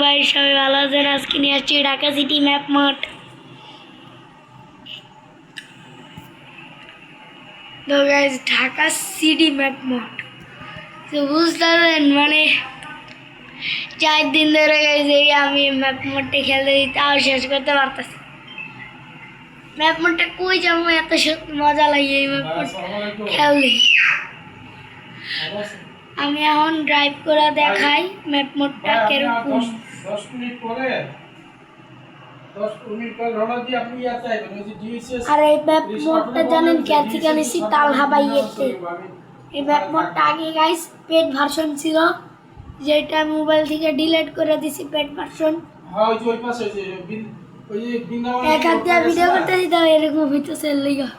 ভাই সবাই ভালো আছেন? আজকে নিয়ে আসছি ঢাকা সিটি ম্যাপ মাঠ। তো গাইস ঢাকা সিটি ম্যাপ মাঠ তো বুঝতে পারবেন, মানে 4 দিন ধরে গেছে আমি ম্যাপ মাঠে খেলতে তাও শেষ করতে পারতেছি। ম্যাপ মাঠটা কই যাবো, এত মজা লাগে এই ম্যাপ মাঠ খেললে। আমি এখন ড্রাইভ করে দেখাই ম্যাপ মোডটা কিরকম। 10 মিনিট পরে 10 মিনিট পরে রওনা দিয়ে আপনি চাইবেন ওই যে ডিএসএস। আর এই ম্যাপ মোডটা জানেন ক্যাচিকানিসি তাল হাবাইয়েতে। এই ম্যাপ মোডটা আগে গাইস পেড ভার্সন ছিল, যেটা মোবাইল থেকে ডিলিট করে দিছি পেড ভার্সন। হ্যাঁ ওই যে ওই পাশে ওই যে বৃন্দাবন এক হাত দিয়ে ভিডিও করতে দিতে এরকম হইতেছে লাগা।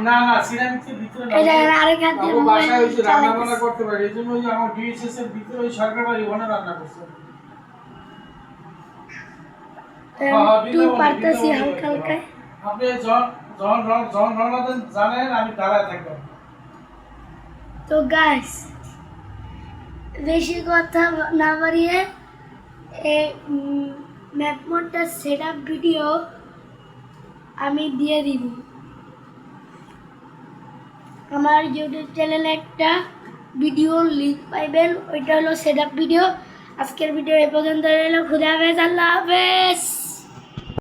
না না সিরামিক্সের ভিতরে না, এটা আরেক হাত দিয়ে বাসায় ওই যে রান্না বান্না করতে পারে, এইজন্য ওই যে আমার ডিএসএস এর ভিতরে ওই সরকার বাড়ি ওখানে রান্না করছে। একটু পারতাছি হালকা হালকা। আপনি জন রওনা দেন জানেন, আমি দাঁড়ায় থাকবো। তো গাইস বেশি কথা না বাড়িয়ে এই ম্যাপ মোডটা সেটআপ ভিডিও আমি দিয়ে দিব। আমার ইউটিউব চ্যানেলে একটা ভিডিও লিংক পাইবেন, ওইটা হলো সেটআপ ভিডিও। আজকের ভিডিও এ পর্যন্ত রইল। খুদা হাফেজ, আল্লাহ হাফেজ।